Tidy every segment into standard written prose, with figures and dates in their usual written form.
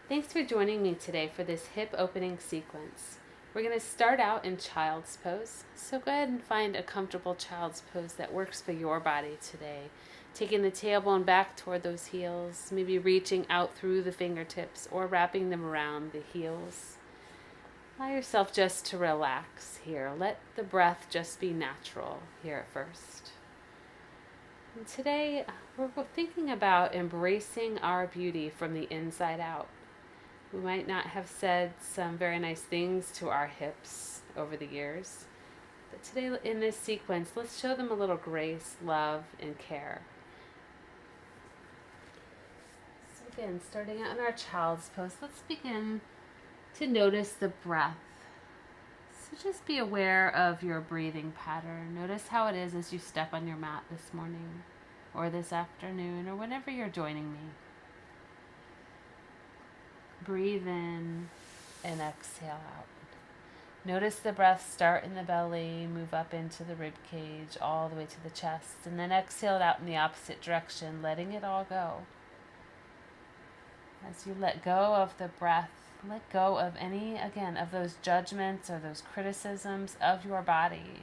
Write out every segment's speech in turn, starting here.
Thanks for joining me today for this hip opening sequence. We're going to start out in child's pose, so go ahead and find a comfortable child's pose that works for your body today. Taking the tailbone back toward those heels, maybe reaching out through the fingertips or wrapping them around the heels. Allow yourself just to relax here. Let the breath just be natural here at first. And today, we're thinking about embracing our beauty from the inside out. We might not have said some very nice things to our hips over the years, but today in this sequence, let's show them a little grace, love, and care. So again, starting out in our child's pose, let's begin to notice the breath. So just be aware of your breathing pattern. Notice how it is as you step on your mat this morning or this afternoon or whenever you're joining me. Breathe in and exhale out. Notice the breath start in the belly, move up into the rib cage, all the way to the chest, and then exhale it out in the opposite direction, letting it all go. As you let go of the breath, let go of any, again, of those judgments or those criticisms of your body.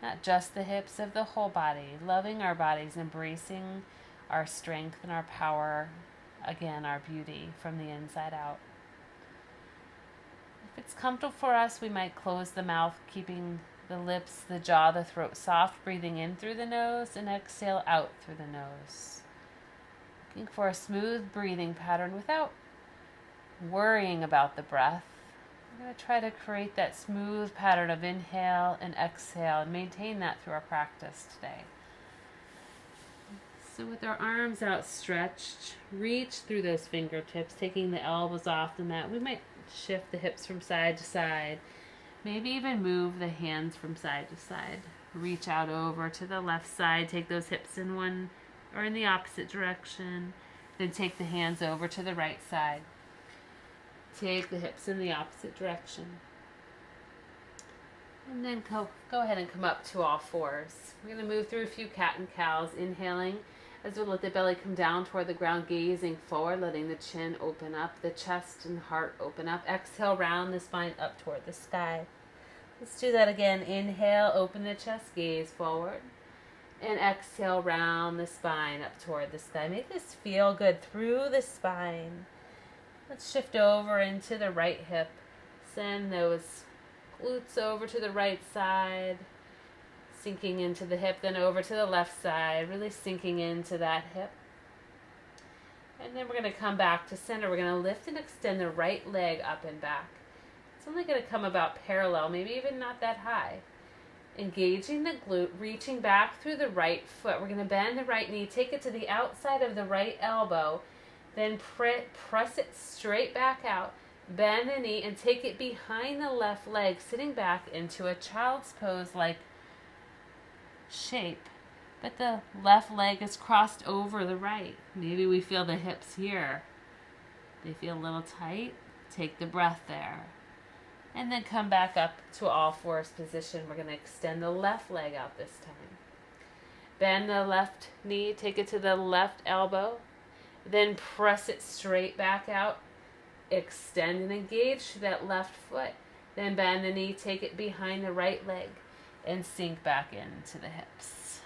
Not just the hips, of the whole body. Loving our bodies, embracing our strength and our power, again, our beauty from the inside out. If it's comfortable for us, we might close the mouth, keeping the lips, the jaw, the throat soft, breathing in through the nose and exhale out through the nose. Looking for a smooth breathing pattern without worrying about the breath. We're going to try to create that smooth pattern of inhale and exhale and maintain that through our practice today. So with our arms outstretched, reach through those fingertips, taking the elbows off the mat. We might shift the hips from side to side. Maybe even move the hands from side to side. Reach out over to the left side. Take those hips in one or in the opposite direction. Then take the hands over to the right side. Take the hips in the opposite direction. And then go ahead and come up to all fours. We're going to move through a few cat and cows, inhaling as we let the belly come down toward the ground, gazing forward, letting the chin open up, the chest and heart open up. Exhale, round the spine up toward the sky. Let's do that again. Inhale, open the chest, gaze forward. And exhale, round the spine up toward the sky. Make this feel good through the spine. Let's shift over into the right hip. Send those glutes over to the right side. Sinking into the hip, then over to the left side. Really sinking into that hip. And then we're going to come back to center. We're going to lift and extend the right leg up and back. It's only going to come about parallel, maybe even not that high. Engaging the glute, reaching back through the right foot. We're going to bend the right knee, take it to the outside of the right elbow. Then press it straight back out, bend the knee, and take it behind the left leg, sitting back into a child's pose-like shape. But the left leg is crossed over the right. Maybe we feel the hips here. They feel a little tight. Take the breath there. And then come back up to all fours position. We're going to extend the left leg out this time. Bend the left knee, take it to the left elbow. Then press it straight back out. Extend and engage that left foot. Then bend the knee, take it behind the right leg, and sink back into the hips.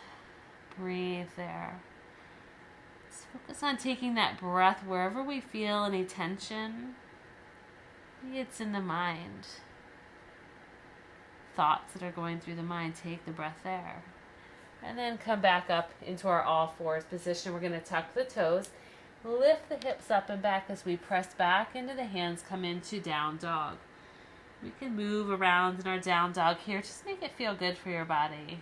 Breathe there. Let's focus on taking that breath wherever we feel any tension. Maybe it's in the mind. Thoughts that are going through the mind, take the breath there. And then come back up into our all fours position. We're going to tuck the toes. Lift the hips up and back as we press back into the hands, come into down dog. We can move around in our down dog here. Just make it feel good for your body.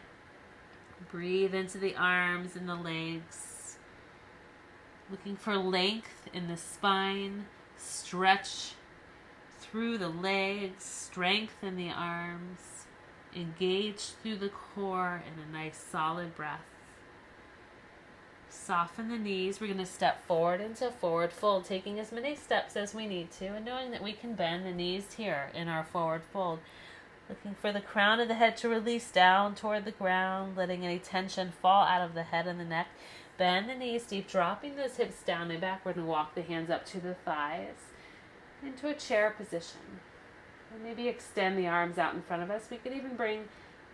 Breathe into the arms and the legs. Looking for length in the spine. Stretch through the legs. Strengthen the arms. Engage through the core in a nice solid breath. Soften the knees. We're going to step forward into forward fold, taking as many steps as we need to, and knowing that we can bend the knees here in our forward fold. Looking for the crown of the head to release down toward the ground, letting any tension fall out of the head and the neck. Bend the knees deep, dropping those hips down and back. We're going to walk the hands up to the thighs into a chair position. And maybe extend the arms out in front of us. We could even bring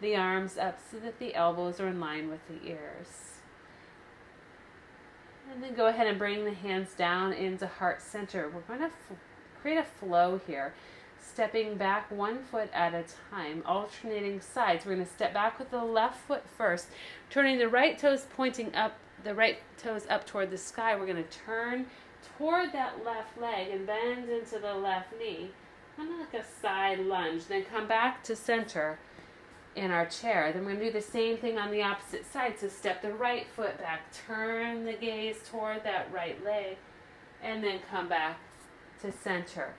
the arms up so that the elbows are in line with the ears. And then go ahead and bring the hands down into heart center. We're going to create a flow here, stepping back 1 foot at a time, alternating sides. We're going to step back with the left foot first, turning the right toes pointing up, the right toes up toward the sky. We're going to turn toward that left leg and bend into the left knee. Kind of like a side lunge. Then come back to center in our chair. Then we're going to do the same thing on the opposite side. So step the right foot back, turn the gaze toward that right leg, and then come back to center.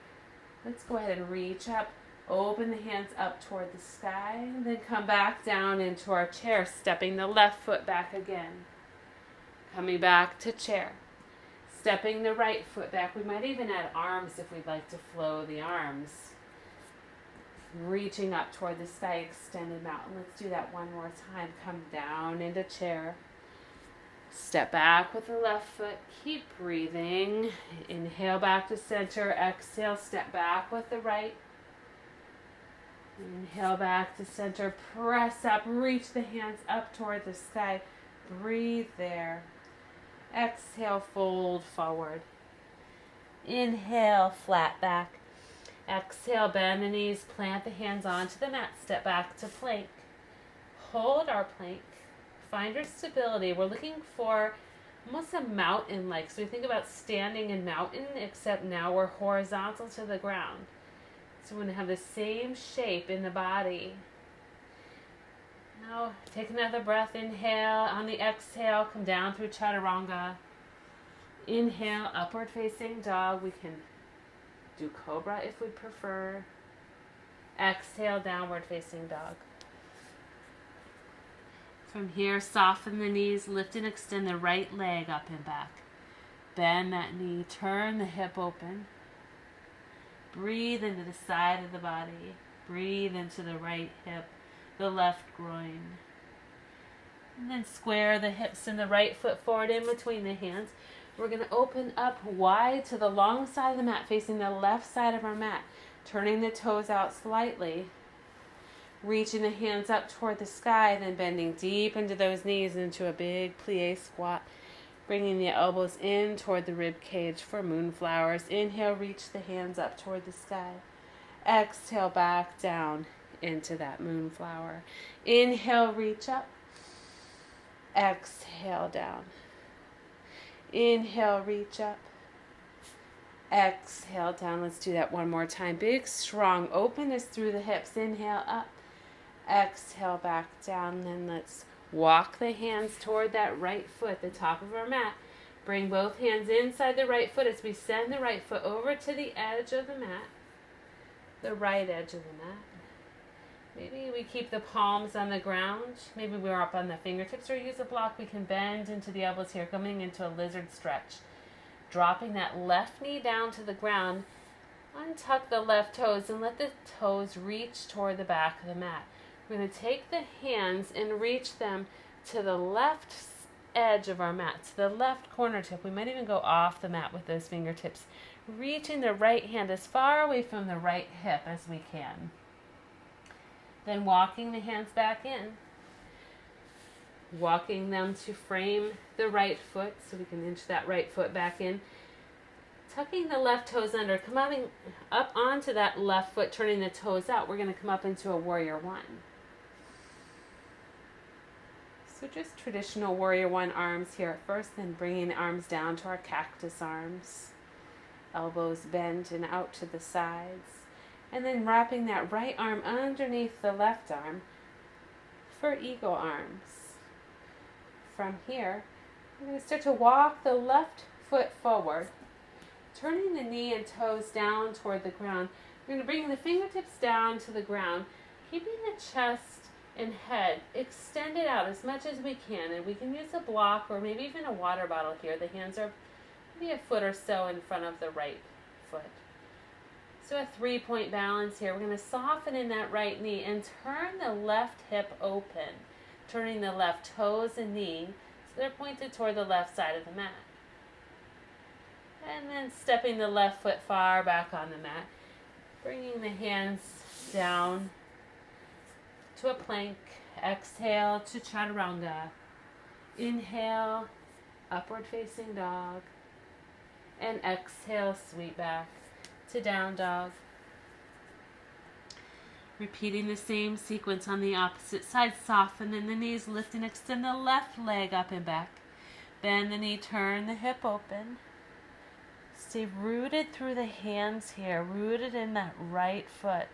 Let's go ahead and reach up, open the hands up toward the sky, and then come back down into our chair, stepping the left foot back again. Coming back to chair. Stepping the right foot back. We might even add arms if we'd like to flow the arms. Reaching up toward the sky, extended out. And let's do that one more time. Come down into chair. Step back with the left foot. Keep breathing. Inhale back to center. Exhale, step back with the right. Inhale back to center. Press up. Reach the hands up toward the sky. Breathe there. Exhale, fold forward. Inhale, flat back. Exhale, bend the knees, plant the hands onto the mat, step back to plank. Hold our plank. Find your stability. We're looking for almost a mountain-like. So we think about standing in mountain, except now we're horizontal to the ground. So we're going to have the same shape in the body. Now, take another breath. Inhale. On the exhale, come down through chaturanga. Inhale, upward facing dog. We can do cobra if we prefer. Exhale, downward facing dog. From here, soften the knees, lift and extend the right leg up and back. Bend that knee, turn the hip open. Breathe into the side of the body. Breathe into the right hip, the left groin. And then square the hips and the right foot forward in between the hands. We're going to open up wide to the long side of the mat, facing the left side of our mat. Turning the toes out slightly. Reaching the hands up toward the sky, then bending deep into those knees into a big plie squat. Bringing the elbows in toward the rib cage for moonflowers. Inhale, reach the hands up toward the sky. Exhale, back down into that moonflower. Inhale, reach up. Exhale, down. Inhale, reach up. Exhale, down. Let's do that one more time. Big, strong openness through the hips. Inhale, up. Exhale, back down. Then let's walk the hands toward that right foot, the top of our mat. Bring both hands inside the right foot as we send the right foot over to the edge of the mat. The right edge of the mat. Maybe we keep the palms on the ground. Maybe we're up on the fingertips or use a block. We can bend into the elbows here, coming into a lizard stretch. Dropping that left knee down to the ground. Untuck the left toes and let the toes reach toward the back of the mat. We're going to take the hands and reach them to the left edge of our mat, to the left corner tip. We might even go off the mat with those fingertips. Reaching the right hand as far away from the right hip as we can. Then walking the hands back in. Walking them to frame the right foot so we can inch that right foot back in. Tucking the left toes under. Coming up onto that left foot, turning the toes out. We're going to come up into a warrior one. So just traditional warrior one arms here at first, then bringing the arms down to our cactus arms. Elbows bent and out to the sides. And then wrapping that right arm underneath the left arm for eagle arms. From here, we're going to start to walk the left foot forward, turning the knee and toes down toward the ground. We're going to bring the fingertips down to the ground, keeping the chest and head extended out as much as we can. And we can use a block or maybe even a water bottle here. The hands are maybe a foot or so in front of the right foot. So a 3-point balance here. We're going to soften in that right knee and turn the left hip open. Turning the left toes and knee They're pointed toward the left side of the mat. And then stepping the left foot far back on the mat. Bringing the hands down to a plank. Exhale to chaturanga. Inhale, upward facing dog. And exhale, sweep back to down dog. Repeating the same sequence on the opposite side. Soften in the knees, lift and extend the left leg up and back. Bend the knee, turn the hip open. Stay rooted through the hands here, rooted in that right foot.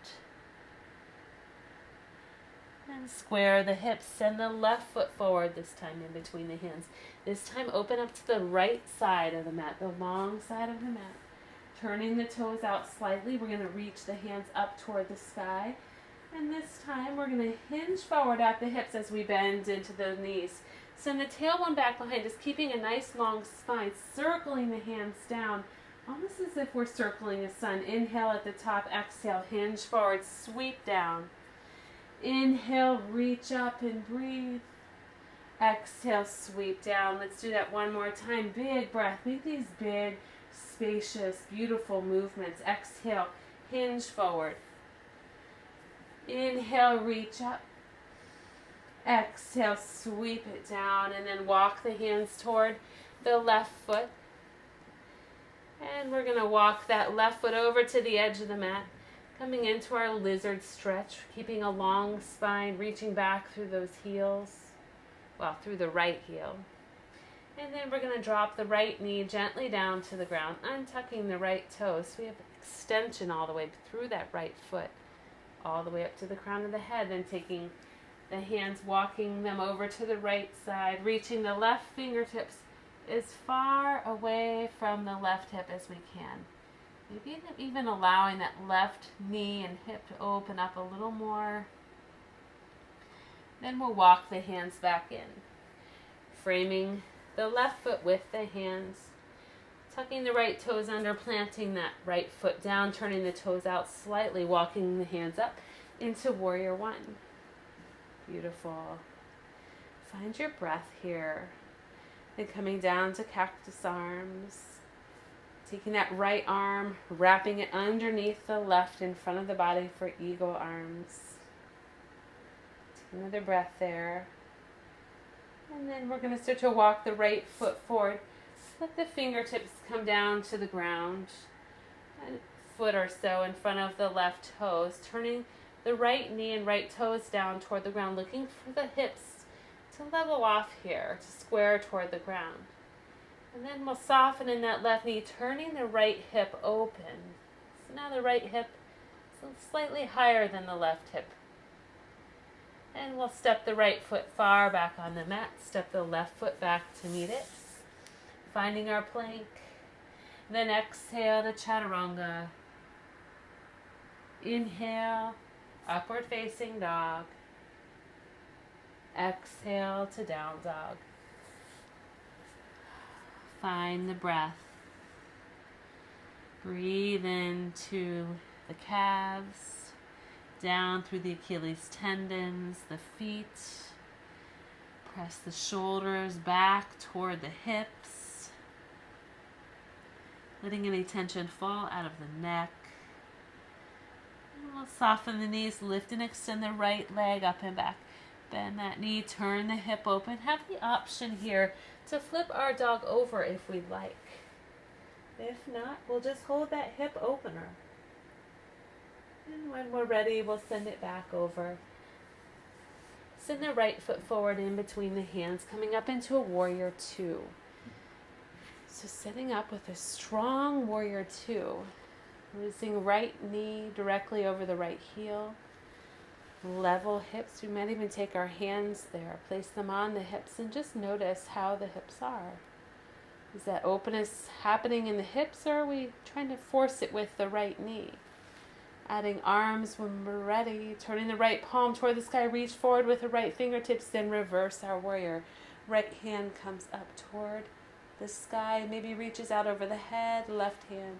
And square the hips, send the left foot forward this time in between the hands. This time open up to the right side of the mat, the long side of the mat. Turning the toes out slightly, we're going to reach the hands up toward the sky. And this time we're going to hinge forward at the hips as we bend into the knees. Send the tailbone back behind us, keeping a nice long spine, circling the hands down, almost as if we're circling a sun. Inhale at the top, exhale, hinge forward, sweep down. Inhale, reach up and breathe. Exhale, sweep down. Let's do that one more time. Big breath. Make these big, spacious, beautiful movements. Exhale, hinge forward. Inhale, reach up. Exhale, sweep it down, and then walk the hands toward the left foot. And we're going to walk that left foot over to the edge of the mat, coming into our lizard stretch, keeping a long spine, reaching back through those heels, through the right heel. And then we're going to drop the right knee gently down to the ground, untucking the right toes. So we have extension all the way through that right foot, all the way up to the crown of the head, then taking the hands, walking them over to the right side, reaching the left fingertips as far away from the left hip as we can. Maybe even allowing that left knee and hip to open up a little more. Then we'll walk the hands back in, framing the left foot with the hands, tucking the right toes under, planting that right foot down, turning the toes out slightly, walking the hands up into warrior one. Beautiful. Find your breath here. Then coming down to cactus arms. Taking that right arm, wrapping it underneath the left in front of the body for eagle arms. Take another breath there. And then we're going to start to walk the right foot forward. Let the fingertips come down to the ground. A foot or so in front of the left toes. Turning the right knee and right toes down toward the ground. Looking for the hips to level off here, to square toward the ground. And then we'll soften in that left knee, turning the right hip open. So now the right hip is slightly higher than the left hip. And we'll step the right foot far back on the mat, step the left foot back to meet it. Finding our plank. Then exhale to chaturanga. Inhale, upward facing dog. Exhale to down dog. Find the breath. Breathe into the calves, down through the Achilles tendons, the feet. Press the shoulders back toward the hips, letting any tension fall out of the neck. And we'll soften the knees, lift and extend the right leg up and back. Bend that knee, turn the hip open. Have the option here to flip our dog over if we'd like. If not, we'll just hold that hip opener. And when we're ready, we'll send it back over. Send the right foot forward in between the hands, coming up into a warrior two. So setting up with a strong warrior two. Releasing right knee directly over the right heel. Level hips. We might even take our hands there, place them on the hips, and just notice how the hips are. Is that openness happening in the hips, or are we trying to force it with the right knee? Adding arms when we're ready, turning the right palm toward the sky, reach forward with the right fingertips, then reverse our warrior. Right hand comes up toward the sky, maybe reaches out over the head, left hand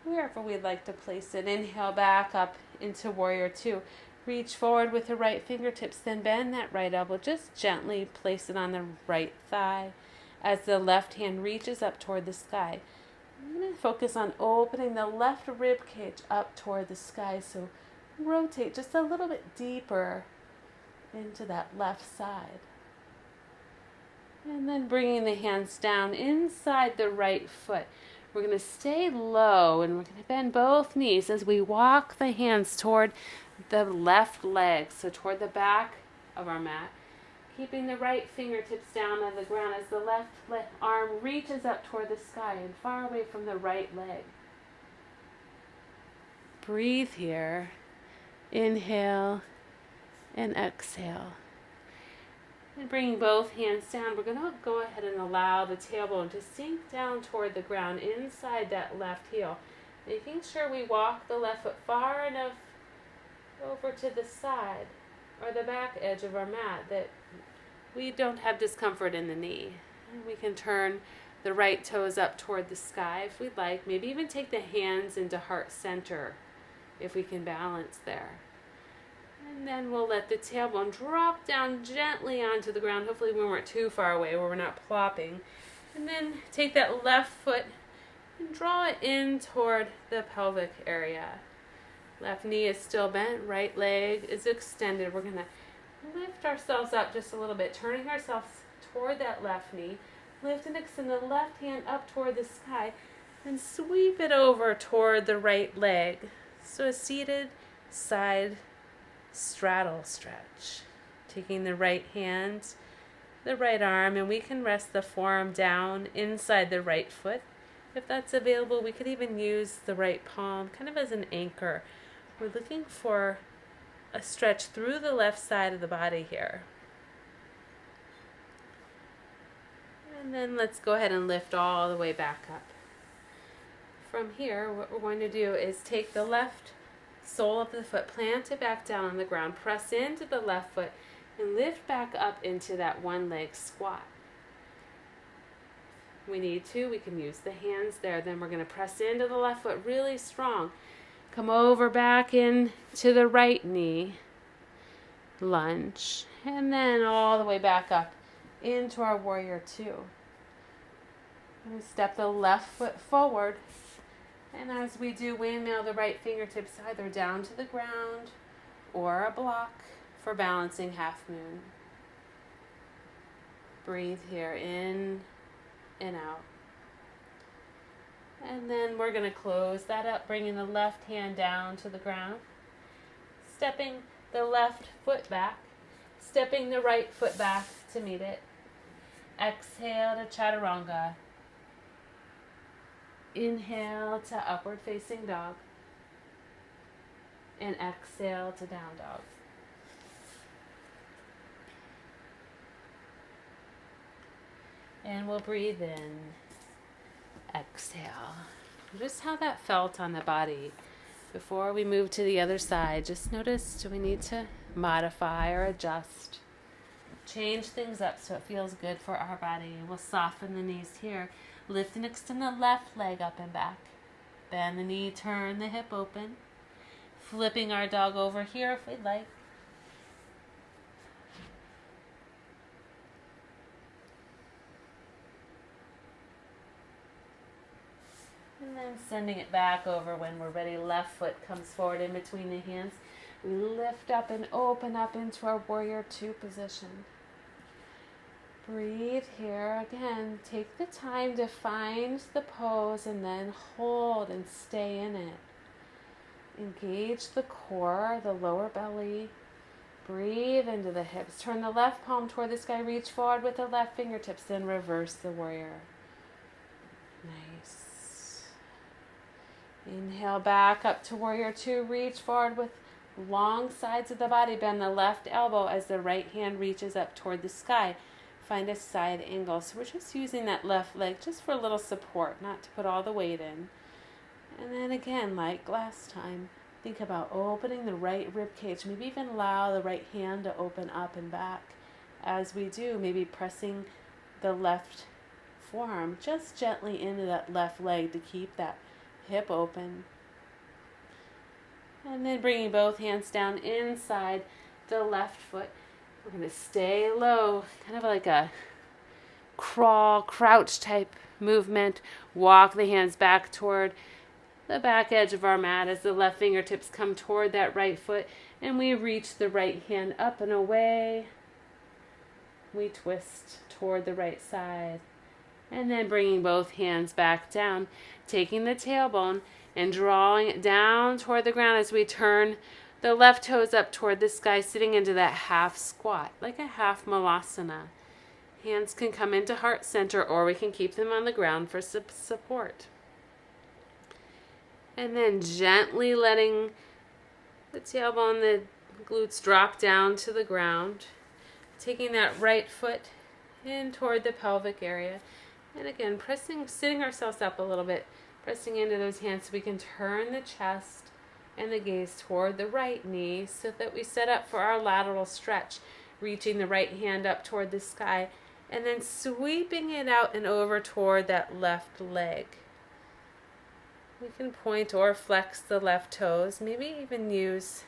wherever we'd like to place it. Inhale back up into warrior two. Reach forward with the right fingertips, then bend that right elbow. Just gently place it on the right thigh as the left hand reaches up toward the sky. I'm going to focus on opening the left rib cage up toward the sky. So rotate just a little bit deeper into that left side. And then bringing the hands down inside the right foot. We're going to stay low and we're going to bend both knees as we walk the hands toward the left leg, so toward the back of our mat. Keeping the right fingertips down on the ground as the left arm reaches up toward the sky and far away from the right leg. Breathe here. Inhale and exhale. And bringing both hands down, we're going to go ahead and allow the tailbone to sink down toward the ground inside that left heel. Making sure we walk the left foot far enough over to the side or the back edge of our mat that we don't have discomfort in the knee. And we can turn the right toes up toward the sky if we'd like. Maybe even take the hands into heart center if we can balance there. And then we'll let the tailbone drop down gently onto the ground. Hopefully we weren't too far away where we're not plopping. And then take that left foot and draw it in toward the pelvic area. Left knee is still bent, right leg is extended. We're going to lift ourselves up just a little bit, turning ourselves toward that left knee. Lift and extend the left hand up toward the sky and sweep it over toward the right leg. So a seated side straddle stretch. Taking the right hand, the right arm, and we can rest the forearm down inside the right foot. If that's available, we could even use the right palm kind of as an anchor. We're looking for a stretch through the left side of the body here. And then let's go ahead and lift all the way back up. From here, what we're going to do is take the left sole of the foot, plant it back down on the ground, press into the left foot, and lift back up into that one leg squat. If we need to, we can use the hands there. Then we're going to press into the left foot really strong. Come over back in to the right knee, lunge, and then all the way back up into our warrior two. And step the left foot forward, and as we do, windmill the right fingertips either down to the ground or a block for balancing half moon. Breathe here, in and out. And then we're going to close that up, bringing the left hand down to the ground, stepping the left foot back, stepping the right foot back to meet it. Exhale to chaturanga. Inhale to upward facing dog. And exhale to down dog. And we'll breathe in. Exhale. Notice how that felt on the body. Before we move to the other side, just notice, do we need to modify or adjust? Change things up so it feels good for our body. We'll soften the knees here. Lift and extend the left leg up and back. Bend the knee, turn the hip open. Flipping our dog over here if we'd like. And then sending it back over when we're ready. Left foot comes forward in between the hands. We lift up and open up into our warrior two position. Breathe here. Again, take the time to find the pose and then hold and stay in it. Engage the core, the lower belly. Breathe into the hips. Turn the left palm toward the sky. Reach forward with the left fingertips. Then reverse the warrior. Nice. Inhale back up to warrior two. Reach forward with long sides of the body. Bend the left elbow as the right hand reaches up toward the sky. Find a side angle. So we're just using that left leg just for a little support, not to put all the weight in. And then again, like last time, think about opening the right rib cage. Maybe even allow the right hand to open up and back. As we do, maybe pressing the left forearm just gently into that left leg to keep that hip open. And then bringing both hands down inside the left foot. We're going to stay low, kind of like a crawl, crouch type movement. Walk the hands back toward the back edge of our mat as the left fingertips come toward that right foot, and we reach the right hand up and away. We twist toward the right side, and then bringing both hands back down, taking the tailbone and drawing it down toward the ground as we turn the left toes up toward the sky, sitting into that half squat, like a half malasana. Hands can come into heart center, or we can keep them on the ground for support. And then gently letting the tailbone, the glutes drop down to the ground. Taking that right foot in toward the pelvic area. And again, sitting ourselves up a little bit, pressing into those hands so we can turn the chest and the gaze toward the right knee so that we set up for our lateral stretch, reaching the right hand up toward the sky and then sweeping it out and over toward that left leg. We can point or flex the left toes, maybe even use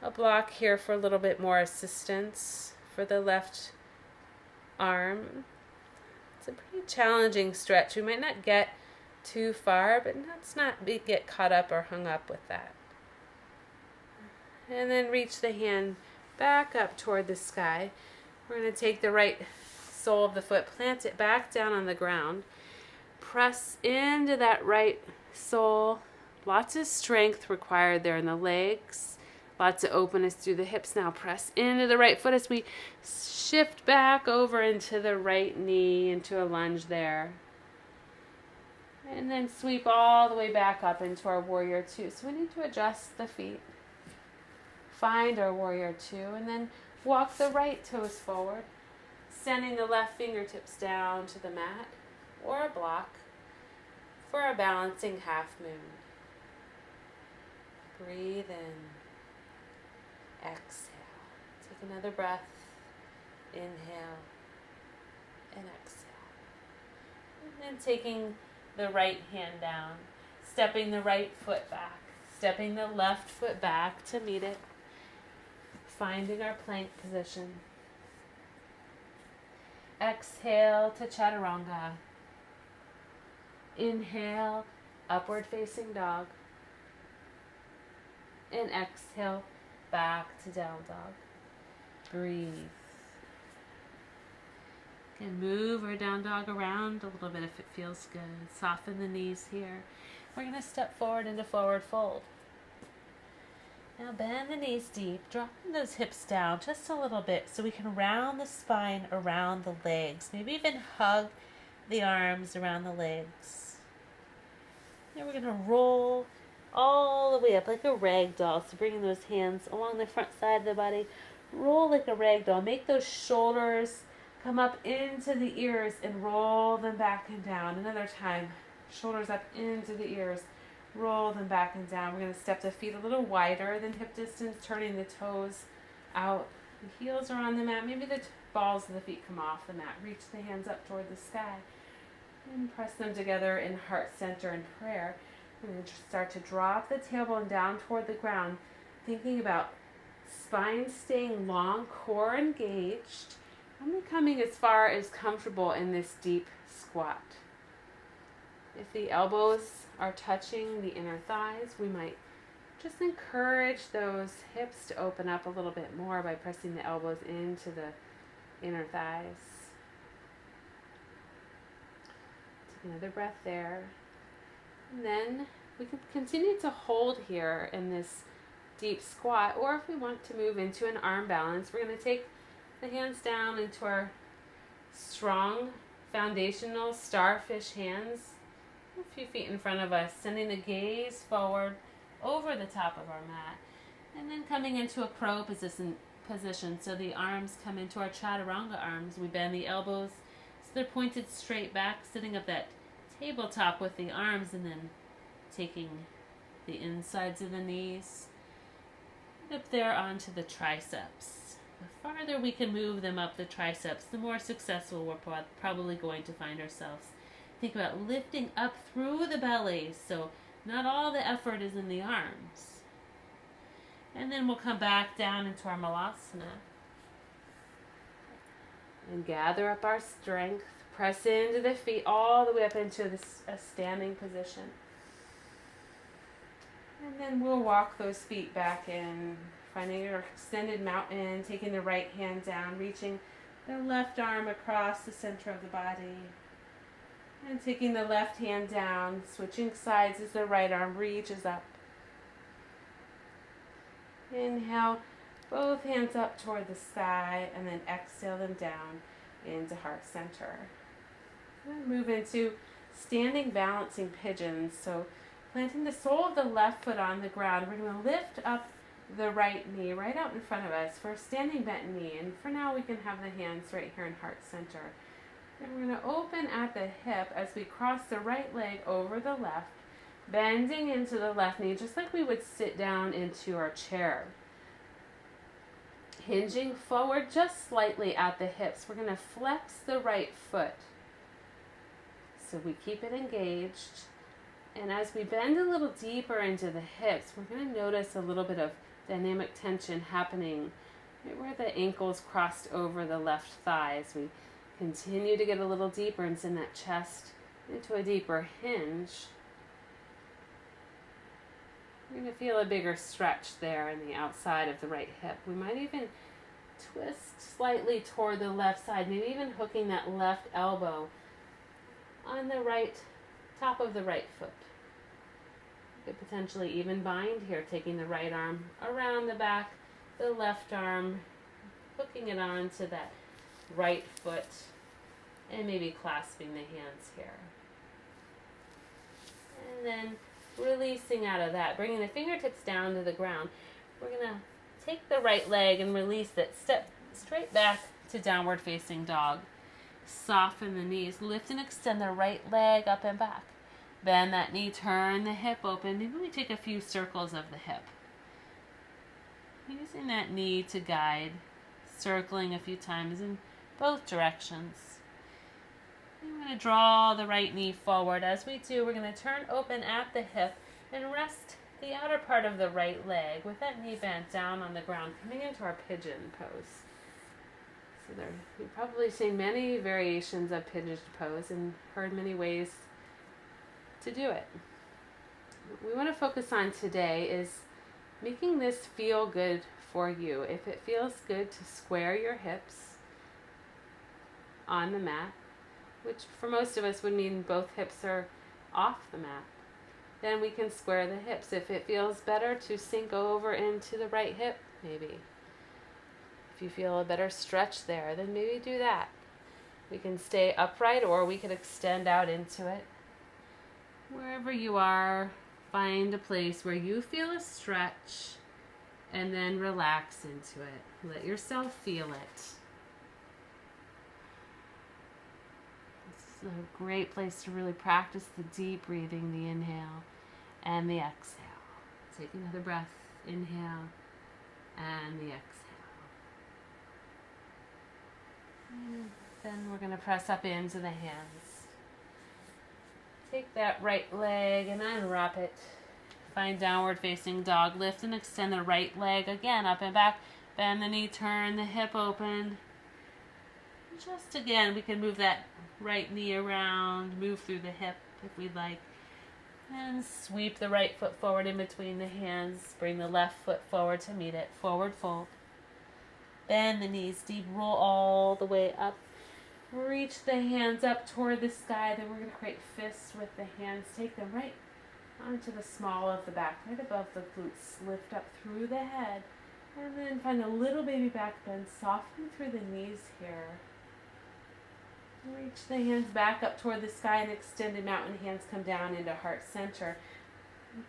a block here for a little bit more assistance for the left arm. It's a pretty challenging stretch. We might not get too far, but let's not get caught up or hung up with that. And then reach the hand back up toward the sky. We're going to take the right sole of the foot, plant it back down on the ground, press into that right sole. Lots of strength required there in the legs. Lots of openness through the hips. Now press into the right foot as we shift back over into the right knee, into a lunge there. And then sweep all the way back up into our warrior two. So we need to adjust the feet. Find our warrior two, and then walk the right toes forward, sending the left fingertips down to the mat or a block for our balancing half moon. Breathe in. Exhale. Take another breath. Inhale and exhale. And then taking the right hand down, stepping the right foot back, stepping the left foot back to meet it, finding our plank position. Exhale to chaturanga. Inhale, upward facing dog. And exhale, back to down dog. Breathe. Can move our down dog around a little bit if it feels good. Soften the knees here. We're going to step forward into forward fold. Now bend the knees deep, dropping those hips down just a little bit so we can round the spine around the legs. Maybe even hug the arms around the legs. Now we're going to roll all the way up like a rag doll. So bringing those hands along the front side of the body. Roll like a rag doll. Make those shoulders come up into the ears and roll them back and down. Another time. Shoulders up into the ears. Roll them back and down. We're going to step the feet a little wider than hip distance, turning the toes out. The heels are on the mat. Maybe the balls of the feet come off the mat. Reach the hands up toward the sky. And press them together in heart center and prayer. We're going to start to drop the tailbone down toward the ground, thinking about spine staying long, core engaged, only coming as far as comfortable in this deep squat. If the elbows are touching the inner thighs, we might just encourage those hips to open up a little bit more by pressing the elbows into the inner thighs. Take another breath there. And then we can continue to hold here in this deep squat, or if we want to move into an arm balance, we're going to take the hands down into our strong foundational starfish hands, a few feet in front of us, sending the gaze forward over the top of our mat, and then coming into a crow position. So the arms come into our chaturanga arms. We bend the elbows so they're pointed straight back, sitting up that tabletop with the arms, and then taking the insides of the knees up there onto the triceps. The farther we can move them up the triceps, the more successful we're probably going to find ourselves. Think about lifting up through the belly, so not all the effort is in the arms. And then we'll come back down into our malasana. And gather up our strength. Press into the feet all the way up into a standing position. And then we'll walk those feet back in, finding your extended mountain, taking the right hand down, reaching the left arm across the center of the body. And taking the left hand down, switching sides as the right arm reaches up. Inhale, both hands up toward the sky, and then exhale them down into heart center. And move into standing balancing pigeons. So planting the sole of the left foot on the ground, we're going to lift up the right knee right out in front of us for a standing bent knee. And for now, we can have the hands right here in heart center. And we're going to open at the hip as we cross the right leg over the left, bending into the left knee, just like we would sit down into our chair. Hinging forward just slightly at the hips. We're going to flex the right foot so we keep it engaged. And as we bend a little deeper into the hips, we're going to notice a little bit of dynamic tension happening right where the ankles crossed over the left thigh as we continue to get a little deeper and send that chest into a deeper hinge. You're going to feel a bigger stretch there in the outside of the right hip. We might even twist slightly toward the left side, maybe even hooking that left elbow on the right top of the right foot. You could potentially even bind here, taking the right arm around the back, the left arm hooking it onto that right foot, and maybe clasping the hands here. And then releasing out of that, bringing the fingertips down to the ground. We're going to take the right leg and release it. Step straight back to downward facing dog. Soften the knees. Lift and extend the right leg up and back. Bend that knee, turn the hip open. Maybe we take a few circles of the hip. Using that knee to guide, circling a few times in both directions. I'm going to draw the right knee forward. As we do, we're going to turn open at the hip and rest the outer part of the right leg with that knee bent down on the ground, coming into our pigeon pose. So you've probably seen many variations of pigeon pose and heard many ways to do it. What we want to focus on today is making this feel good for you. If it feels good to square your hips on the mat, which for most of us would mean both hips are off the mat, then we can square the hips. If it feels better to sink over into the right hip, maybe. If you feel a better stretch there, then maybe do that. We can stay upright or we could extend out into it. Wherever you are, find a place where you feel a stretch and then relax into it. Let yourself feel it. This is a great place to really practice the deep breathing, the inhale and the exhale. Take another breath, inhale and the exhale. And then we're going to press up into the hands. Take that right leg and unwrap it. Find downward facing dog. Lift and extend the right leg again up and back. Bend the knee, turn the hip open. Just again, we can move that right knee around, move through the hip if we'd like. And sweep the right foot forward in between the hands. Bring the left foot forward to meet it. Forward fold. Bend the knees deep, roll all the way up. Reach the hands up toward the sky. Then we're going to create fists with the hands. Take them right onto the small of the back, right above the glutes. Lift up through the head. And then find a little baby back bend. Soften through the knees here. Reach the hands back up toward the sky and extended mountain hands come down into heart center.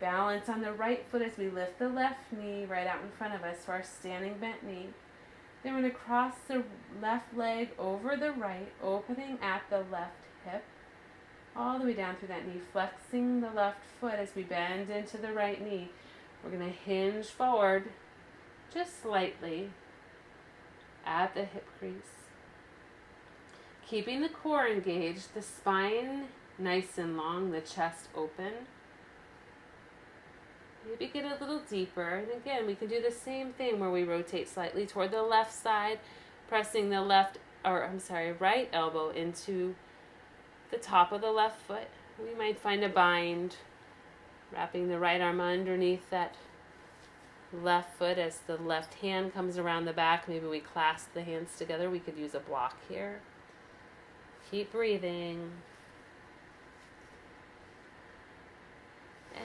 Balance on the right foot as we lift the left knee right out in front of us for our standing bent knee. Then we're going to cross the left leg over the right, opening at the left hip, all the way down through that knee, flexing the left foot as we bend into the right knee. We're going to hinge forward just slightly at the hip crease. Keeping the core engaged, the spine nice and long, the chest open. Maybe get a little deeper. And again, we can do the same thing where we rotate slightly toward the left side, pressing the right elbow into the top of the left foot. We might find a bind, wrapping the right arm underneath that left foot as the left hand comes around the back. Maybe we clasp the hands together. We could use a block here. Keep breathing.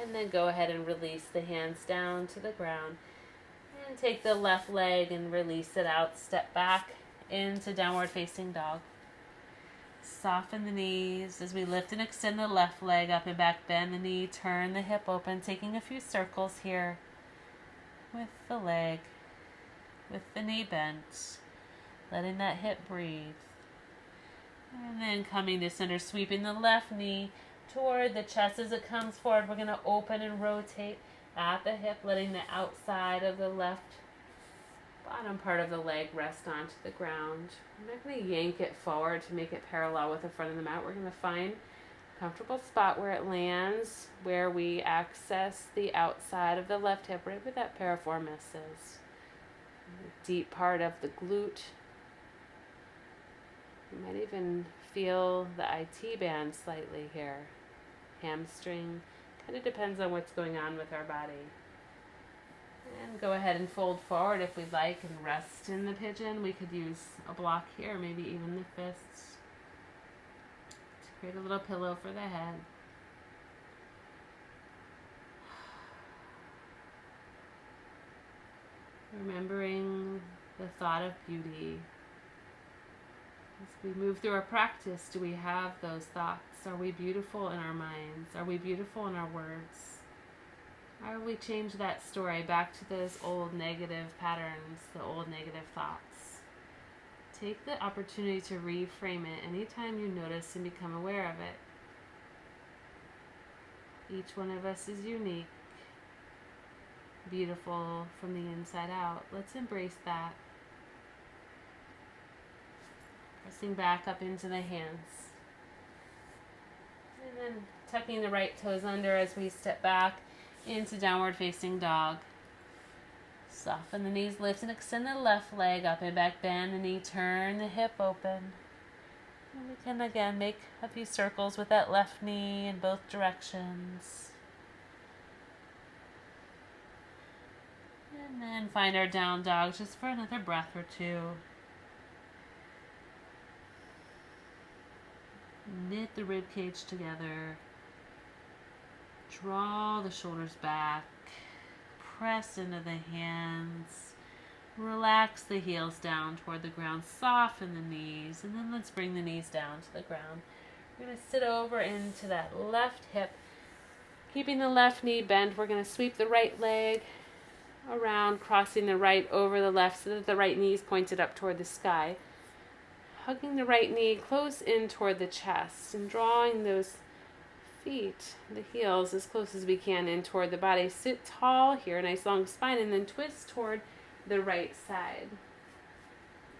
And then go ahead and release the hands down to the ground. And take the left leg and release it out. Step back into downward facing dog. Soften the knees as we lift and extend the left leg up and back. Bend the knee, turn the hip open, taking a few circles here with the leg, with the knee bent, letting that hip breathe. And then coming to center, sweeping the left knee toward the chest as it comes forward. We're going to open and rotate at the hip, letting the outside of the left bottom part of the leg rest onto the ground. We're not going to yank it forward to make it parallel with the front of the mat. We're going to find a comfortable spot where it lands, where we access the outside of the left hip, right where that piriformis is. The deep part of the glute. You might even feel the IT band slightly here. Hamstring. Kind of depends on what's going on with our body. And go ahead and fold forward if we'd like and rest in the pigeon. We could use a block here, maybe even the fists, to create a little pillow for the head. Remembering the thought of beauty. As we move through our practice, do we have those thoughts? Are we beautiful in our minds? Are we beautiful in our words? How do we change that story back to those old negative patterns, the old negative thoughts? Take the opportunity to reframe it anytime you notice and become aware of it. Each one of us is unique, beautiful from the inside out. Let's embrace that. Pressing back up into the hands. And then tucking the right toes under as we step back into downward facing dog. Soften the knees, lift and extend the left leg up and back, bend the knee, turn the hip open. And we can again make a few circles with that left knee in both directions. And then find our down dog just for another breath or two. Knit the rib cage together. Draw the shoulders back. Press into the hands. Relax the heels down toward the ground. Soften the knees. And then let's bring the knees down to the ground. We're going to sit over into that left hip. Keeping the left knee bent, we're going to sweep the right leg around, crossing the right over the left so that the right knee is pointed up toward the sky. Hugging the right knee close in toward the chest and drawing those feet, the heels, as close as we can in toward the body. Sit tall here, nice long spine, and then twist toward the right side.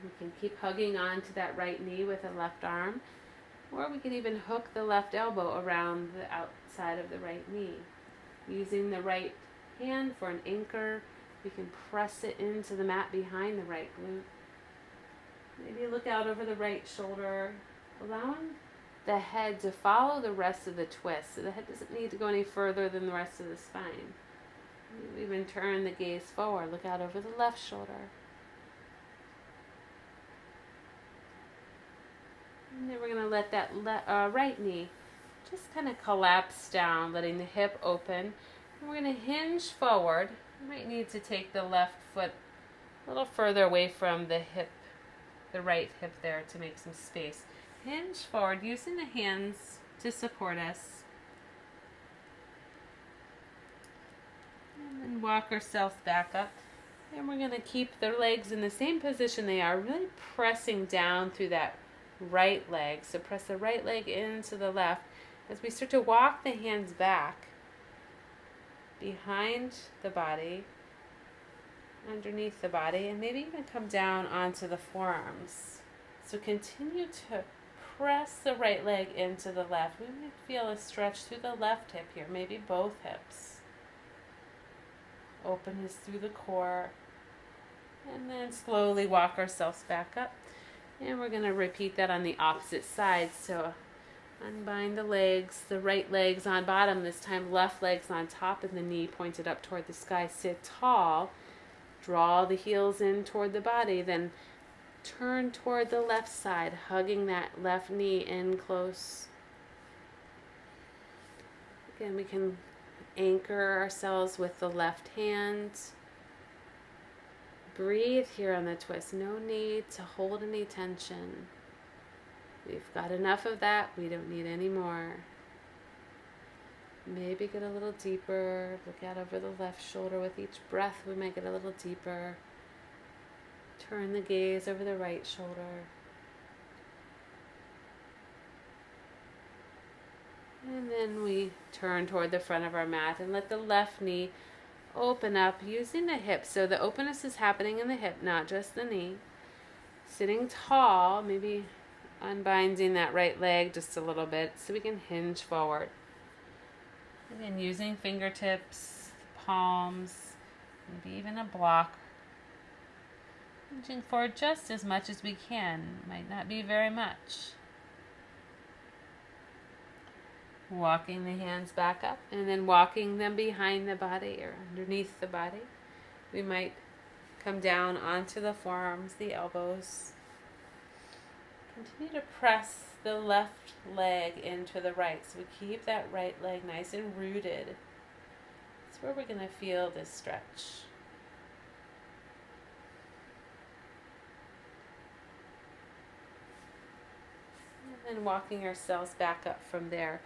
We can keep hugging on to that right knee with the left arm, or we can even hook the left elbow around the outside of the right knee. Using the right hand for an anchor, we can press it into the mat behind the right glute. Maybe look out over the right shoulder, allowing the head to follow the rest of the twist. So the head doesn't need to go any further than the rest of the spine. You even turn the gaze forward. Look out over the left shoulder. And then we're going to let that right knee just kind of collapse down, letting the hip open. And we're going to hinge forward. You might need to take the left foot a little further away from the hip, the right hip there, to make some space. Hinge forward, using the hands to support us. And then walk ourselves back up. And we're going to keep the legs in the same position they are, really pressing down through that right leg. So press the right leg into the left as we start to walk the hands back behind the body, underneath the body, and maybe even come down onto the forearms. So continue to press the right leg into the left. We might feel a stretch through the left hip here, maybe both hips. Openness through the core. And then slowly walk ourselves back up. And we're going to repeat that on the opposite side. So unbind the legs, the right leg's on bottom, this time left leg's on top and the knee pointed up toward the sky. Sit tall, draw the heels in toward the body, then turn toward the left side, hugging that left knee in close. Again, we can anchor ourselves with the left hand. Breathe here on the twist. No need to hold any tension. We've got enough of that. We don't need any more. Maybe get a little deeper. Look out over the left shoulder. With each breath, we might get a little deeper. Turn the gaze over the right shoulder. And then we turn toward the front of our mat and let the left knee open up using the hip. So the openness is happening in the hip, not just the knee. Sitting tall, maybe unbinding that right leg just a little bit so we can hinge forward. Again, using fingertips, palms, maybe even a block. Hinging forward just as much as we can. Might not be very much. Walking the hands back up and then walking them behind the body or underneath the body. We might come down onto the forearms, the elbows. Continue to press the left leg into the right. So we keep that right leg nice and rooted. That's where we're going to feel this stretch. And then walking ourselves back up from there.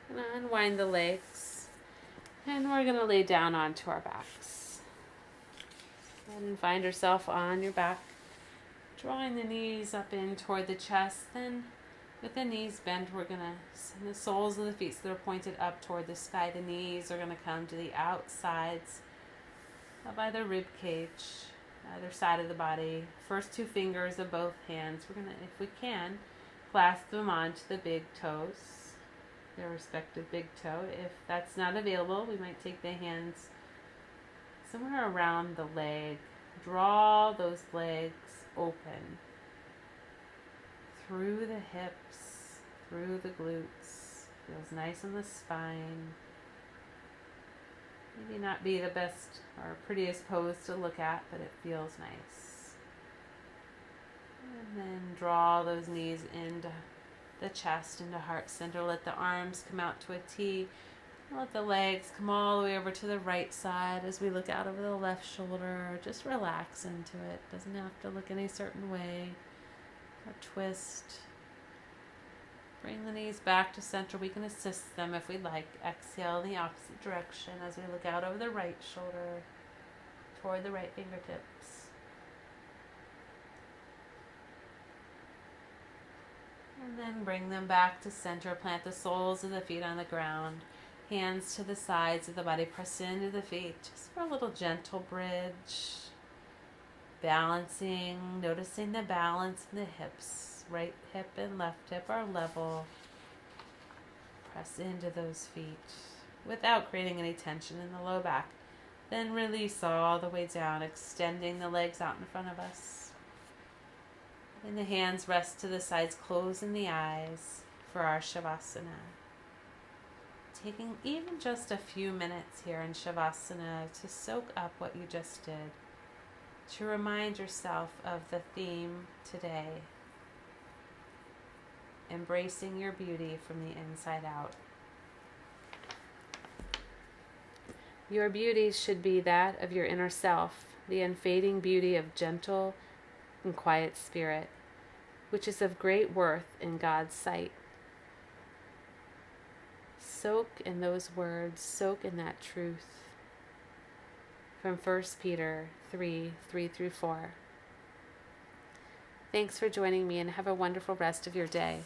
And unwind the legs. And we're going to lay down onto our backs. And find yourself on your back. Drawing the knees up in toward the chest. Then with the knees bent, we're going to send the soles of the feet so they're pointed up toward the sky. The knees are going to come to the outsides of either rib cage, either side of the body. First two fingers of both hands. We're going to, if we can, clasp them onto the big toes. Their respective big toe. If that's not available, we might take the hands somewhere around the leg. Draw those legs open through the hips, through the glutes. Feels nice on the spine. Maybe not be the best or prettiest pose to look at, but it feels nice. And then draw those knees into the chest into heart center. Let the arms come out to a T. Let the legs come all the way over to the right side as we look out over the left shoulder. Just relax into it. Doesn't have to look any certain way. Or twist. Bring the knees back to center. We can assist them if we'd like. Exhale in the opposite direction as we look out over the right shoulder toward the right fingertips. And then bring them back to center. Plant the soles of the feet on the ground. Hands to the sides of the body. Press into the feet just for a little gentle bridge. Balancing. Noticing the balance in the hips. Right hip and left hip are level. Press into those feet without creating any tension in the low back. Then release all the way down, extending the legs out in front of us. And the hands rest to the sides, closing the eyes for our Shavasana. Taking even just a few minutes here in Shavasana to soak up what you just did. To remind yourself of the theme today. Embracing your beauty from the inside out. Your beauty should be that of your inner self, the unfading beauty of gentle and quiet spirit, which is of great worth in God's sight. Soak in those words, soak in that truth from 1 Peter 3:3-4. Thanks for joining me and have a wonderful rest of your day.